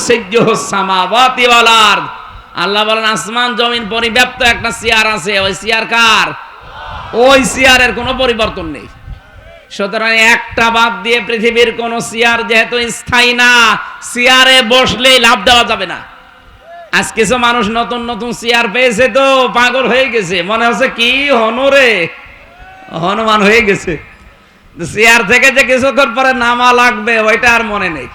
কুরসিয়্যুহুস সামাওয়াতি ওয়াল আরদ। আল্লাহ বলেন আসমান জমিন পরিব্যাপ্ত একটা চেয়ার আছে, ওই চেয়ার কার? ওই চেয়ারের কোনো পরিবর্তন নেই। সুতরাং একটা বাদ দিয়ে পৃথিবীর কোন চেয়ার যেহেতু স্থায়ী না, চেয়ারে বসলেই লাভ দেওয়া যাবে না। আজ কিছু মানুষ নতুন নতুন চেয়ার পেয়েছে তো পাগল হয়ে গেছে, মনে হচ্ছে কি হনরে হনুমান হয়ে গেছে। চেয়ার থেকে যে কিছুক্ষণ পরে নামা লাগবে ওইটা আর মনে নেই।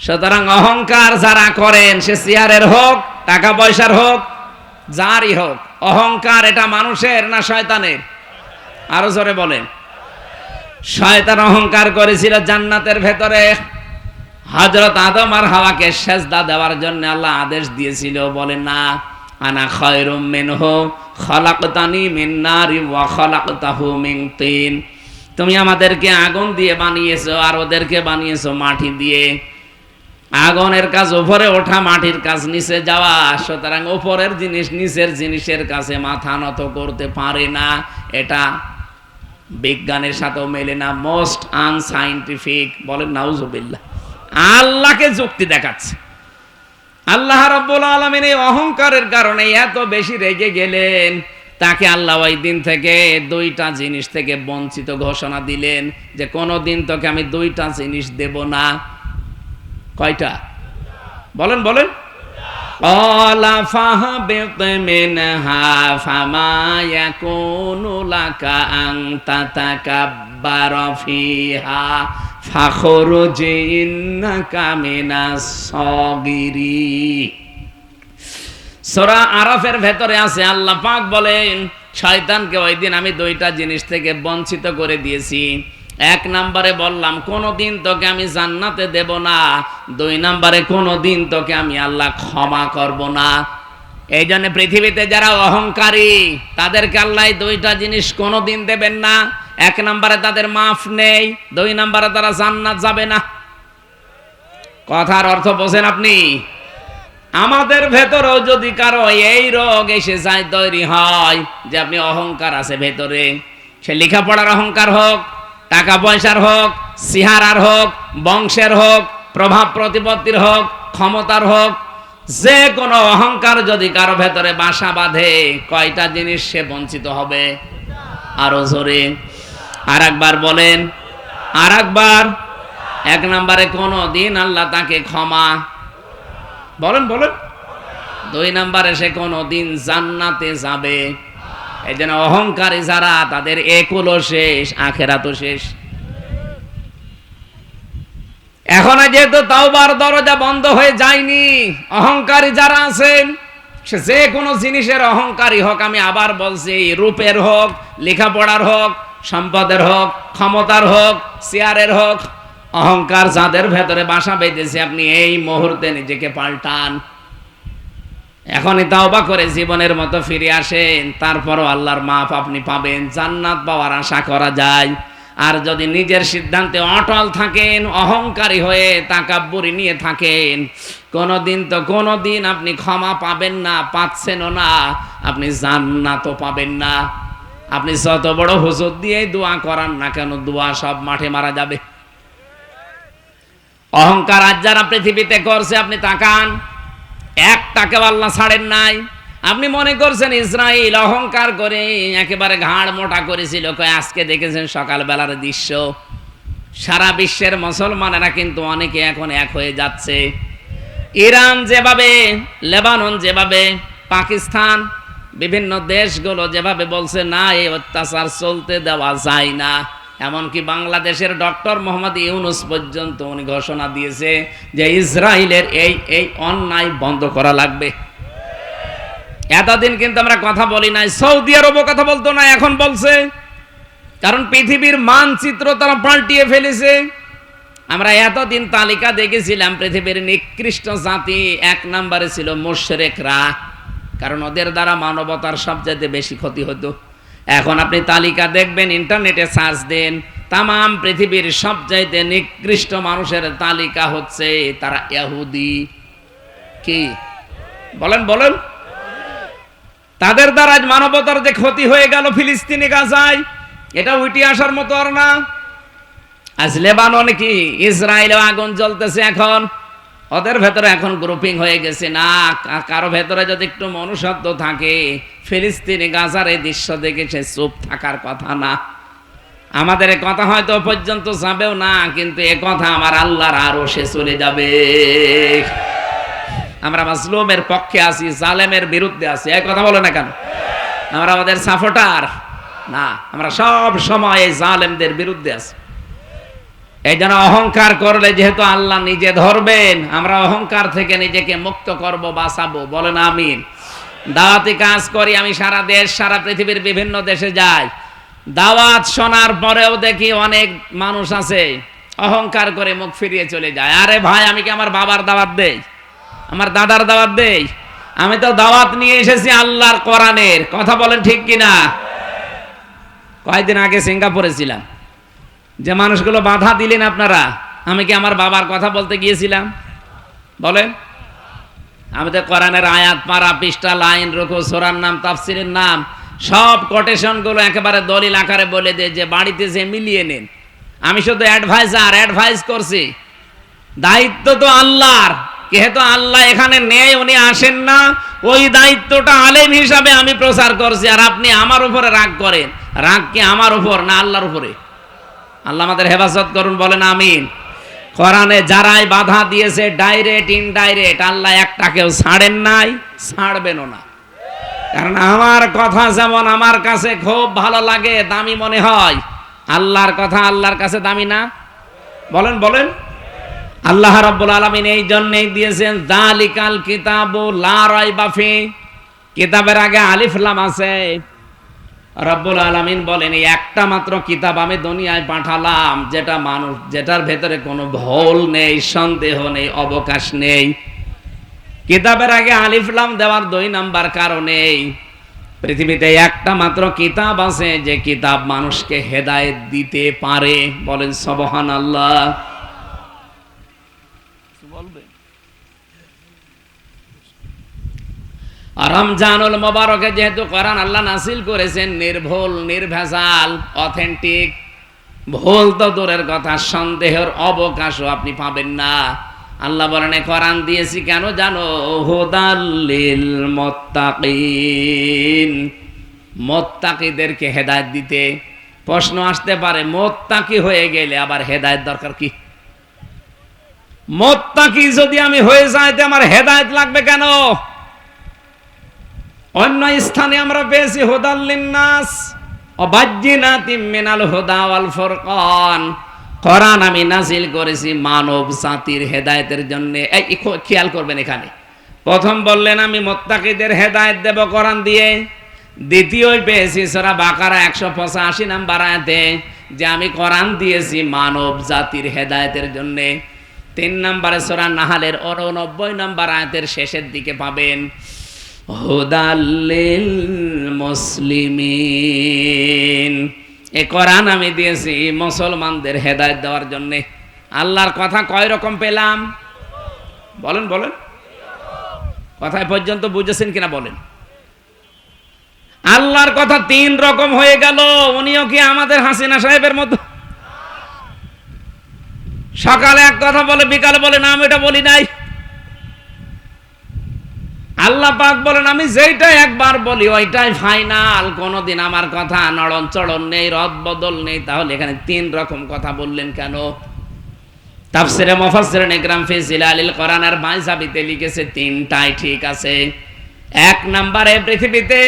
সুতরাং অহংকার যারা করেন, সে চেয়ারের হোক, টাকা পয়সার হোক, যারই হোক, অহংকার এটা মানুষের না শয়তানের? আরো জোরে বলেন। শয়তান অহংকার করেছিল জান্নাতের ভেতরে। হযরত আদম আর হাওয়াকে সেজদা দেওয়ার জন্য আল্লাহ আদেশ দিয়েছিল, বলে না, আনা খায়রুম মিনহু খালাকতানি মিন নারি ওয়া খালাকতাহু মিন তিন। তুমি আমাদেরকে আগুন দিয়ে বানিয়েছো আর ওদেরকে বানিয়েছো মাটি দিয়ে। আগুনের কাজ উপরে ওঠা, মাটির কাজ নিচে যাওয়া। সুতরাং উপরের জিনিস নিচের জিনিসের কাছে মাথা নত করতে পারে না। এটা বিজ্ঞানের সাথেও মেলে না, মোস্ট আনসাইন্টিফিক। বলেন নাউজুবিল্লাহ। আল্লাহকে যুক্তি দেখাচ্ছে। আল্লাহ রাব্বুল আলামিন এই অহংকারের কারণে এত বেশি রেগে গেলেন, তাকে আল্লাহ ওই দিন থেকে দুইটা জিনিস থেকে বঞ্চিত ঘোষণা দিলেন যে কোনোদিন তোকে আমি দুইটা জিনিস দেব না। কয়টা? বলেন বলেন। ক্বালা ফাহবিত মিনহা ফামা ইয়াকুনু লাকা আন তাতাকাব্বারা ফিহা ফাখরুজ ইন্নাকা মিনাস সাগিরিন। সূরা আরাফের ভেতরে আছে, আল্লাহ পাক বলেন শয়তানকে ওই দিন আমি দুইটা জিনিস থেকে বঞ্চিত করে দিয়েছি। এক নম্বরে বললাম কোনোদিন তোকে আমি জান্নাতে দেব না, দুই নম্বরে কোনোদিন তোকে আমি আল্লাহ ক্ষমা করব না। এই জন্য পৃথিবীতে যারা অহংকারী তাদেরকে আল্লাহ দুইটা জিনিস কোনোদিন দেবেন না। এক নম্বরে তাদের মাফ নেই, দুই নম্বরে তারা জান্নাত যাবে না। কথার অর্থ বোঝেন আপনি? আমাদের ভেতরেও যদি কারো এই রোগ এসে যায়, তৈরি হয় যে আপনি অহংকার আছে ভেতরে, সে লেখাপড়ার অহংকার হোক, টাকা পয়সার হোক, চেহারার হোক, বংশের হোক, প্রভাব প্রতিপত্তির হোক, ক্ষমতার হোক, যে কোনো অহংকার যদি কারো ভেতরে বাসা বাঁধে, কয়টা জিনিস সে বঞ্চিত হবে? আরো জোরে আর একবার বলেন, আর একবার। এক নম্বরে কোনো দিন আল্লাহ তাকে ক্ষমা, বলেন বলেন। দুই নম্বরে সে কোনো দিন জান্নাতে যাবে। এই জন্য অহংকারী যারা, তাদের একুলও শেষ, আখেরাতও শেষ। এখন যেহেতু তাওবার দরজা বন্ধ হয়ে যায়নি, অহংকারী যারা আছেন, সে যে কোনো জিনিসের অহংকারী হোক, আমি আবার বলছি, রূপের হোক, লেখাপড়ার হোক, সম্পদের হোক, ক্ষমতার হোক, চেয়ারের হোক, অহংকার যাদের ভেতরে বাসা বেঁধেছে, আপনি এই মুহূর্তে নিজেকে পাল্টান। এখনই তাওবা করে জীবনের মতো ফিরে আসেন, তারপরও আল্লাহর মাফ আপনি পাবেন, জান্নাত পাওয়ার আশা করা যায়। আর যদি নিজের সিদ্ধান্তে অটল থাকেন, অহংকারী হয়ে তাকাব্বুরি নিয়ে থাকেন, কোনোদিন আপনি ক্ষমা পাবেন না, পাচ্ছেনও না, আপনি জান্নাতও পাবেন না। আপনি যত বড় হুজুর দিয়ে দোয়া করান না কেন, দোয়া সব মাঠে মারা যাবে। অহংকার আজ যারা পৃথিবীতে করছে, আপনি তাকান, একটাকে আল্লাহ ছাড়েন নাই। আপনি মনে করছেন ইসরাইল অহংকার করে একেবারে ঘাড় মোটা করেছিল, আজকে দেখেছেন সকালবেলার দৃশ্য। সারা বিশ্বের মুসলমানেরা কিন্তু অনেকে এখন এক হয়ে যাচ্ছে। ইরান যেভাবে, লেবানন যেভাবে, পাকিস্তান, বিভিন্ন দেশগুলো যেভাবে বলছে না এই অত্যাচার চলতে দেওয়া যায় না, এমনকি বাংলাদেশের ডক্টর মোহাম্মদ ইউনূস পর্যন্ত উনি ঘোষণা দিয়েছে যে ইসরায়েলের এই অন্যায় বন্ধ করা লাগবে। এতদিন কিন্তু আমরা কথা বলি নাই, সৌদি আরবও কথা বলতো না, এখন বলছে। কারণ পৃথিবীর মানচিত্র তারা পাল্টিয়ে ফেলেছে। আমরা এতদিন তালিকা দেখেছিলাম, পৃথিবীর নিকৃষ্ট জাতি এক নম্বরে ছিল মুশরিকরা, কারণ ওদের দ্বারা মানবতার সবচেয়ে বেশি ক্ষতি হতো। এখন আপনি তালিকা দেখবেন, ইন্টারনেটে সার্চ দেন, তামাম পৃথিবীর সবচাইতে নিকৃষ্ট মানুষের তালিকা হচ্ছে তারা ইহুদি। কি বলেন বলেন? তাদের দ্বারা মানবতার যে ক্ষতি হয়ে গেল ফিলিস্তিনি গাজায়, এটা উঠে আসার মতো আর না। আজ লেবাননে কি, ইসরায়েলে আগুন জ্বলতেছে এখন, ওদের ভেতরে এখন গ্রুপিং হয়ে গেছে। না, কারো ভেতরে যদি একটু মনুষ্যত্ব থাকে, ফিলিস্তিনি গাজার এই দৃশ্য দেখে সে চুপ থাকার কথা না। আমাদের এ কথা হয়তো পর্যন্ত যাবেও না, কিন্তু এ কথা আমার আল্লাহর আরশে চলে যাবে। আমরা মাজলুমের পক্ষে আছি, জালেমের বিরুদ্ধে আছি, এই কথা বলে না কেন? আমরা আমাদের সাপোর্টার না, আমরা সব সময় এই জালেমদের বিরুদ্ধে আছি। এই জন্য অহংকার করলে যেহেতু আল্লাহ নিজে ধরবেন, আমরা অহংকার থেকে নিজেকে মুক্ত করব, বাঁচাবো। বলেন আমিন। দাওয়াতি কাজ করি আমি, সারা দেশ সারা পৃথিবীর বিভিন্ন দেশে যাই। দাওয়াত শোনার পরেও দেখি অনেক মানুষ আছে অহংকার করে মুখ ফিরিয়ে চলে যায়। আরে ভাই, আমি কি আমার বাবার দাওয়াত দেই, আমার দাদার দাওয়াত দেই? আমি তো দাওয়াত নিয়ে এসেছি আল্লাহর কোরআনের। কথা বলেন ঠিক কিনা? কয়েকদিন আগে সিঙ্গাপুরে ছিলাম, যে মানুষগুলো বাধা দিলেন আপনারা, আমি কি আমার বাবার কথা বলতে গিয়েছিলাম? বলেন। আমি তো কোরআনের আয়াত, পারা, পৃষ্ঠা, লাইন, রুকু, সূরার নাম, তাফসীরের নাম, সব কোটেশন গুলো একেবারে দলিল আকারে বলে দেয় যে বাড়িতে যে মিলিয়ে নেন। আমি শুধু অ্যাডভাইস করছি। দায়িত্ব তো আল্লাহর, যেহেতু আল্লাহ এখানে নেই, উনি আসেন না, ওই দায়িত্বটা আলেম হিসাবে আমি প্রচার করছি। আর আপনি আমার উপরে রাগ করেন, রাগ কি আমার উপর না আল্লাহর উপরে? আল্লাহ আমাদের হেফাজত করুন, বলেন আমিন। কোরআনে যারাই বাধা দিয়েছে, ডাইরেক্ট ইনডাইরেক্ট, আল্লাহ একটাকেও ছাড়েন নাই, ছাড়বেনও না। কারণ আমার কথা যেমন আমার কাছে খুব ভালো লাগে, দামি মনে হয়, আল্লাহর কথা আল্লাহর কাছে দামি না? বলেন বলেন। আল্লাহ রাব্বুল আলামিন এই জন্যই দিয়েছেন যালিকাল কিতাবু লা রাইবা ফি। কিতাবের আগে আলিফ লাম আছে। রব্বুল আলামিন বলেন এই একটা মাত্র কিতাব আমি দুনিয়ায় পাঠালাম, যেটার ভেতরে কোনো ভুল নেই, সন্দেহ নেই, অবকাশ নেই। কিতাবের আগে আলিফ লাম দেওয়ার 2 নাম্বার কারণে পৃথিবীতে একটা মাত্র কিতাব আছে যে কিতাব মানুষকে হেদায়েত দিতে পারে। বলেন সুবহানাল্লাহ। রমজানুল মোবারকে যেহেতু কোরআন আল্লাহ নাসিল করেছেন নির্ভুল, নির্ভেজাল, অথেন্টিক, ভুল তো দূরের কথা, সন্দেহের অবকাশও আপনি পাবেন না। আল্লাহ বলেন কোরআন দিয়েছি কেন জানো? হুদাল লিল মুত্তাকিন, মুত্তাকিদেরকে হেদায়েত দিতে। প্রশ্ন আসতে পারে, মুত্তাকি হয়ে গেলে আবার হেদায়েত দরকার কি? মুত্তাকি যদি আমি হয়ে যাই তো আমার হেদায়েত লাগবে কেন? অন্য স্থানে আমরা পেয়েছি হুদাল লিন্নাস ওয়া বায়্যিনাতিম মিনাল হুদা ওয়াল ফুরকান। কোরআন আমি নাযিল করেছি মানব জাতির হেদায়েতের জন্য। এই খেয়াল করবেন, এখানে প্রথম বললেন আমি মুত্তাকিদের হেদায়েত দেব কোরআন দিয়ে। দ্বিতীয়ই পেয়েছি সূরা বাকারা 185 নম্বর আয়াতে যে আমি কোরআন দিয়েছি মানব জাতির হেদায়েতের জন্য। 3 নম্বরে সূরা নাহলের 89 নম্বর আয়াতের শেষের দিকে পাবেন হুদাল লিল মুসলিমিন। এ কোরআন আমি দিয়েছি মুসলমানদের হেদায়েত দেওয়ার জন্য। আল্লাহর কথা কয় রকম পেলাম? বলেন বলেন। কথায় পর্যন্ত বুঝেছেন কিনা বলেন? আল্লাহর কথা 3 রকম হয়ে গেল। উনিও কি আমাদের হাসিনা সাহেবের মতো সকালে এক কথা বলে, বিকালে বলে না আমি এটা বলি নাই? আল্লাহ পাক বলেন আমি যেইটা একবার বলি ওইটাই ফাইনাল, কোনদিন আমার কথা নড়ন চড়ন নেই, রদ বদল নেই। তাহলে এখানে 3 রকম কথা বললেন কেন? তাফসিরে মুফাসসিরিন ইকরাম ফি জিলালিল কোরআনের বাইজাবিতে লিখেছে 3টাই ঠিক আছে। 1 নম্বরে পৃথিবীতে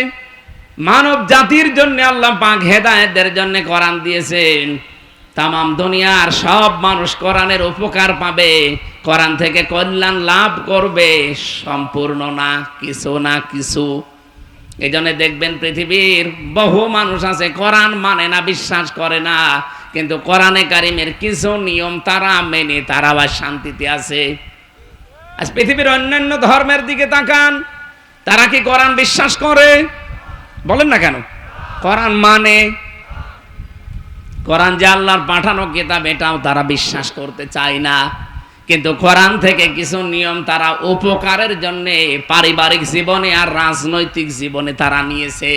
মানব জাতির জন্য আল্লাহ পাক হেদায়েতের জন্য কোরআন দিয়েছেন। তামাম দুনিয়ার সব মানুষ কোরআনের উপকার পাবে, কোরআন থেকে কল্যাণ লাভ করবে, সম্পূর্ণ না, কিছু না কিছু। এই জন্য দেখবেন পৃথিবীর বহু মানুষ আছে কোরআন মানে না, বিশ্বাস করে না, কিন্তু কোরআনে কারিমের কিছু নিয়ম তারা মেনে তারা আবার শান্তিতে আছে। আজ পৃথিবীর অন্যান্য ধর্মের দিকে তাকান, তারা কি কোরআন বিশ্বাস করে? বলেন না কেন? কোরআন মানে, কোরআন যে আল্লাহর পাঠানো কিতাব এটাও তারা বিশ্বাস করতে চায় না। কিন্তু কোরআন থেকে কিছু নিয়ম তারা উপকারের জন্য পারিবারিক জীবনে আর রাজনৈতিক জীবনে তারা নিয়েছে।